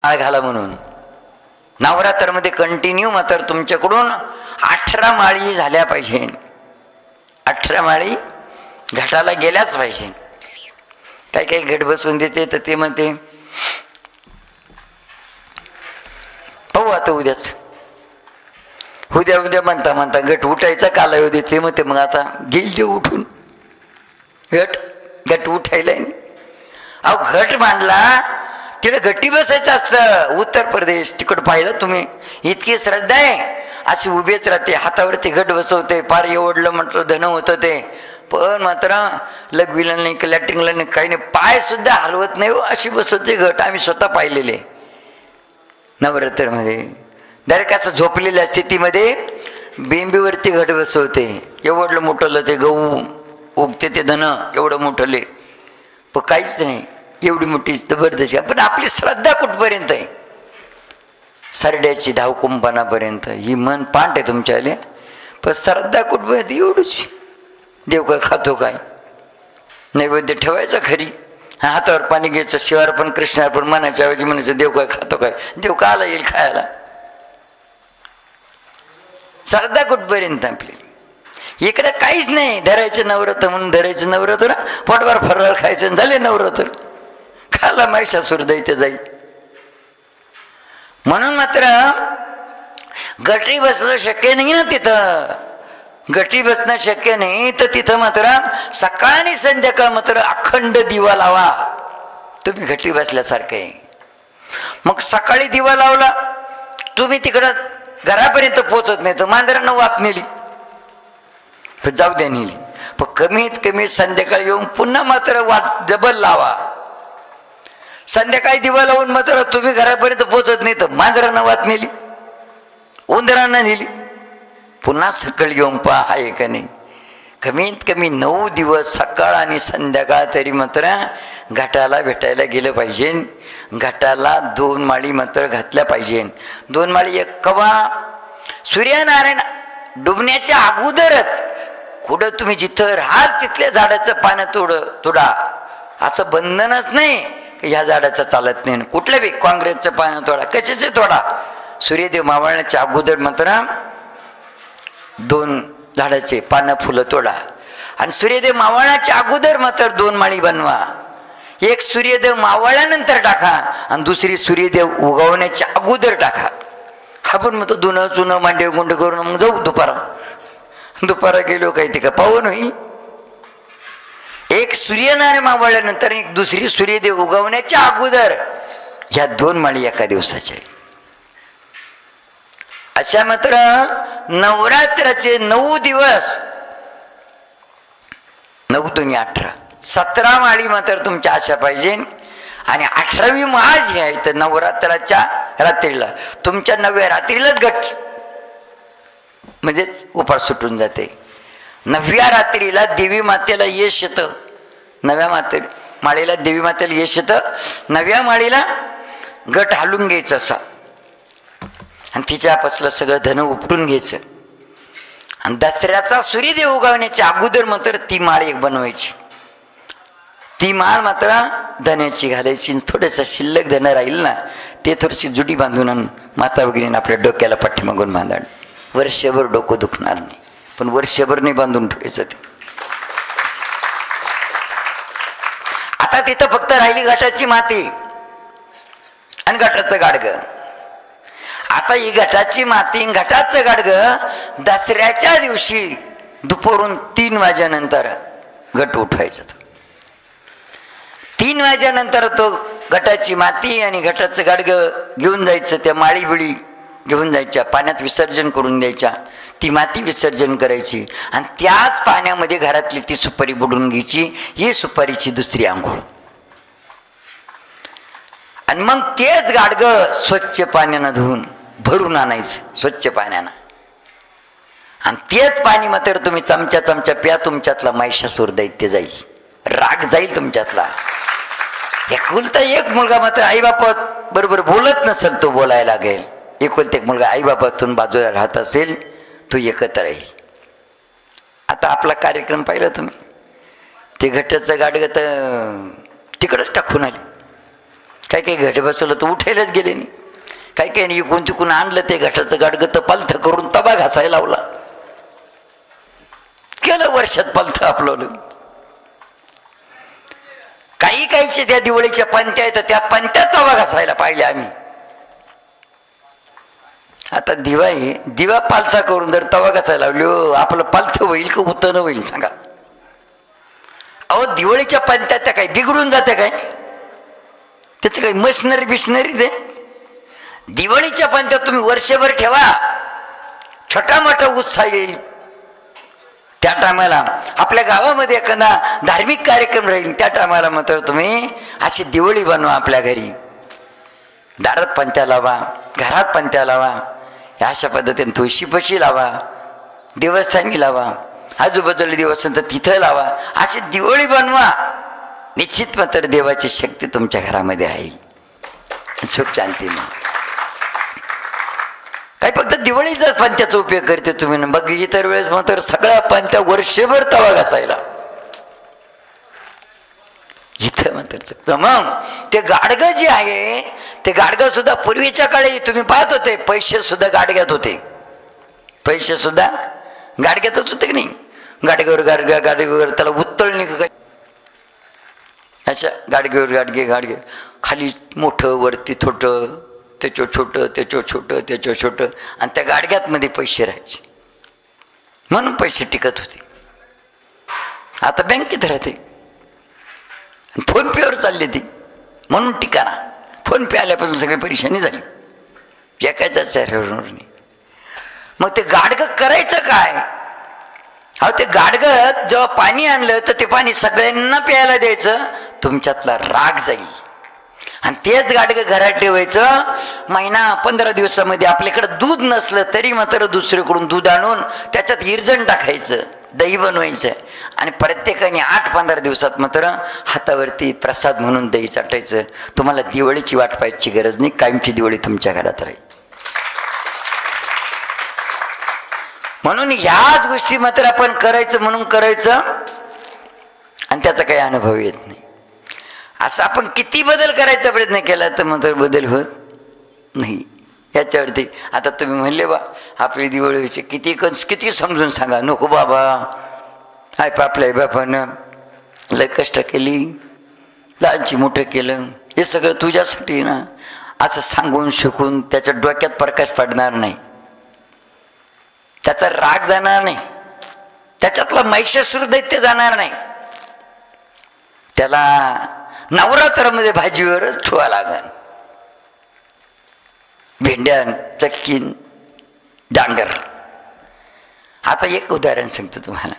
माळ घाला म्हणून नवरात्रमध्ये कंटिन्यू मात्र तुमच्याकडून 18 माळी झाल्या पाहिजे. 18 माळी घाटाला गेल्याच पाहिजे. काही काही घट बसून देते तर ते म्हणते पाहू आता उद्याच, उद्या उद्या म्हणता म्हणता घट उठायचा कालावधी देते म्हणते. मग आता घेईल ते उठून घट उठायला. अहो घट मांडला तिकडे घट्टी बसायचं असतं. उत्तर प्रदेश तिकडं पाहिलं तुम्ही, इतकी श्रद्धा आहे. अशी उभेच राहते, हातावरती घट बसवते. फार एवढलं म्हटलं धन होतं ते, पण मात्र लघवीला नाही, लॅट्रिंगला नाही, काही नाही, पाय सुद्धा हलवत नाही हो, अशी बसवते घट. आम्ही स्वतः पाहिलेले नवरात्रमध्ये. डायरेक्ट असं झोपलेल्या स्थितीमध्ये बेंबीवरती घट बसवते. एवढलं मोठलं ते गहू उगते ते धन एवढं मोठले, पण काहीच नाही. एवढी मोठी जबरदस्त. पण आपली श्रद्धा कुठपर्यंत आहे? सरड्याची धावकुंपणापर्यंत. ही मन पांट आहे तुमच्याले, पण श्रद्धा कुठपर्यंत? एवढीच. देव काय खातो काय? नैवेद्य ठेवायचा खरी, हातावर पाणी घ्यायचं, शिवार्पण कृष्णार्पण म्हणायच्या ऐवजी म्हणायचं देव काय खातो काय? देव काला येईल खायला? श्रद्धा कुठपर्यंत आपली? इकडे काहीच नाही. धरायचं नवरात्र म्हणून धरायचं नवरात्र, पोटभर फराळ खायचं, झाले नवरात्र. खाला महिषासूर दैत्य जाईल. म्हणून मात्र गटी बसणं शक्य नाही ना तिथं. गटी बसणं शक्य नाही तर तिथं मात्र सकाळ आणि संध्याकाळ मात्र अखंड दिवा लावा तुम्ही घटी बसल्यासारखे. मग सकाळी दिवा लावला तुम्ही, तिकडं घरापर्यंत पोचत नाही तर मांजरांना वाट नेली, जाऊ द्या नेली, पण कमीत कमी संध्याकाळी येऊन पुन्हा मात्र वाट डबल लावा. संध्याकाळी दिवा लावून मात्र तुम्ही घरापर्यंत पोचत नाही तर मांजरांना वाट नेली, उंदरांना नेली, पुन्हा सकाळी येऊन पहा आहे का नाही. कमीत कमी 9 दिवस सकाळ आणि संध्याकाळ तरी मात्र घाटाला भेटायला गेलं पाहिजे. घाटाला 2 माळी मात्र घातल्या पाहिजे. 2 माळी एक कवा सूर्यनारायण डुबण्याच्या अगोदरच कुठं तुम्ही जिथं राहाल तिथल्या झाडाचं पानं तोडा. असं बंधनच नाही ह्या झाडाचं चालत नाही. कुठल्या बी काँग्रेसचं पानं तोडा, कशाचे तोडा. सूर्यदेव मावळण्याच्या अगोदर मात्र 2 झाडाचे पानं फुलं तोडा. आणि सूर्यदेव मावळण्याच्या अगोदर मात्र 2 माळी बनवा. एक सूर्यदेव मावळल्यानंतर टाका आणि दुसरी सूर्यदेव उगवण्याच्या अगोदर टाका. आपण मग तो धुणं चुनं मांडे गुंड करून मग जाऊ दुपारा गेलो काही ते का पाहून होईल. एक सूर्यनारायण मावळल्यानंतर एक दुसरी सूर्यदेव उगवण्याच्या अगोदर, ह्या 2 माळी एका दिवसाच्या. अशा मात्र नवरात्राचे 9 दिवस, 9 दूनी 18, 17 माळी मात्र तुमच्या अशा पाहिजे. आणि 18वी माळ जी आहे तर नवरात्राच्या रात्रीला, तुमच्या 9व्या रात्रीलाच घट म्हणजेच उपास सुटून जाते. 9व्या रात्रीला देवी मातेला यश येतं. 9व्या माळीला देवी मातेला यश येतं. 9व्या माळीला घट हालून घ्यायचं असा आणि तिच्यापासलं सगळं धन उपटून घ्यायचं. आणि दसऱ्याचा सूर्यदेव उगवण्याच्या अगोदर मात्र ती माळ एक बनवायची. ती माळ मात्र धन्याची घालायची. थोडंसं शिल्लक धन राहील ना ते थोडीशी जुडी बांधून माता वगैरे आपल्या डोक्याला पाठीमागून बांधाड. वर्षभर डोकं दुखणार नाही, पण वर्षभर नाही बांधून ठेवायचं ते. आता तिथं फक्त राहिली घाटाची माती आणि घाटाचं गाडगं. आता ही घाटाची माती घाटाचं गाडगं दसऱ्याच्या दिवशी दुपारून 3 वाजेनंतर घट उठवायचं. 3 वाजेनंतर तो घटाची माती आणि घटाचं गाडगं घेऊन जायचं. त्या माळी बिळी घेऊन जायच्या, पाण्यात विसर्जन करून द्यायच्या. ती माती विसर्जन करायची आणि त्याच पाण्यामध्ये घरातली ती सुपारी बुडून घ्यायची. ही सुपारीची दुसरी आंघोळ. आणि मग तेच गाडगं स्वच्छ पाण्यानं धुवून भरून आणायचं, स्वच्छ पाण्यानं. आणि तेच पाणी मात्र तुम्ही चमच्या प्या. तुमच्यातला महिषासूर दैत्य जाईल, राग जाईल तुमच्यातला. एकुलता एक मुलगा मात्र आईबापात बरोबर बोलत नसेल तो बोलायला लागेल. एकुलता एक मुलगा आईबापातून बाजूला राहत असेल तो एकत्र राहील. आता आपला कार्यक्रम पाहिला तुम्ही, ते घटाचं गाडगं तर तिकडंच टाकून आले. काही काही घट बसवलं तर उठायलाच गेले नाही. काही काही इकून तिकून आणलं ते घटाचं गाडगं तर पालथं करून तबा घासायला लावला. केलं वर्षात पालथं आपलं. काही काहीचे त्या दिवाळीच्या पंत्या आहेत त्या पंत्या तवा घासायला पाहिले आम्ही. आता दिवा पालथा करून जर तवा घासायला लावलो आपलं पालथं होईल का उतन होईल सांगा. अहो दिवाळीच्या पंत्या त्या काही बिघडून जाते काय? त्याचं काही मशनरी बिशनरी ते दिवाळीच्या पंत्या तुम्ही वर्षभर ठेवा, छोटा मोठा उत्साह येईल. त्या टायमाला आपल्या गावामध्ये एखादा धार्मिक कार्यक्रम राहील त्या टायमाला मात्र तुम्ही अशी दिवाळी बनवा. आपल्या घरी दारात पंत्या लावा, घरात पंत्या लावा, अशा पद्धतीने तुळशीपाशी लावा, देवस्थानी लावा, आजूबाजूला देवस्थान तर तिथं लावा. अशी दिवाळी बनवा. निश्चित मात्र देवाची शक्ती तुमच्या घरामध्ये राहील, सुख शांती. काही फक्त दिवाळीचाच पंत्याचा उपयोग करते तुम्ही. बघ इतर वेळेस मात्र सगळ्या पंत्या वर्षभर तवा घासायला. इथं मात्र मग ते गाडगं जे आहे ते गाडगं सुद्धा पूर्वीच्या काळी तुम्ही पाहत होते पैसे सुद्धा गाडग्यात होते. पैसे सुद्धा गाडग्यातच होते की नाही. गाडगेवर त्याला उत्तळणी अशा गाडगे खाली मोठं वरती छोटं, त्याच्यावर छोटं, त्याच्यावर छोटं, त्याच्यावर छोटं, आणि त्या गाडग्यात मध्ये पैसे राहायचे म्हणून पैसे टिकत होते. आता बँकेत राहते, फोन पेवर चालली ती म्हणून टिकाणा. फोन पे आल्यापासून सगळी परेशानी झाली, एकाच्या चेहऱ्यावर. मग ते गाडगं करायचं काय? अहो ते गाडगं जेव्हा पाणी आणलं तर ते पाणी सगळ्यांना प्यायला द्यायचं, तुमच्यातला राग जाईल. आणि तेच गाडगं घरात ठेवायचं. महिना 15 दिवसामध्ये आपल्याकडे दूध नसलं तरी मात्र दुसरीकडून दूध आणून त्याच्यात इरजण टाकायचं, दही बनवायचं, आणि प्रत्येकाने 8-15 दिवसात मात्र हातावरती प्रसाद म्हणून दही चाटायचं. तुम्हाला दिवाळीची वाट पाहायची गरज नाही, कायमची दिवाळी तुमच्या घरात राहील. म्हणून ह्याच गोष्टी मात्र आपण करायचं म्हणून करायचं, आणि त्याचा काही अनुभव येत नाही. असं आपण किती बदल करायचा प्रयत्न केला तर मात्र बदल होत नाही. याच्यावरती आता तुम्ही म्हणले बा आपली दिवाळी व्हायची, किती समजून सांगा, नको बाबा आपल्या बापानं लय कष्ट केली, लहानची मोठं केलं, हे सगळं तुझ्यासाठी ना, असं सांगून शिकून त्याच्या डोक्यात प्रकाश पडणार नाही, त्याचा राग जाणार नाही, त्याच्यातला महिषासूर दैत्य जाणार नाही. त्याला नवरात्रामध्ये भाजीवरच ठेवा लागल, भेंड्यान, चक्कीन, डांगर. आता एक उदाहरण सांगतो तुम्हाला.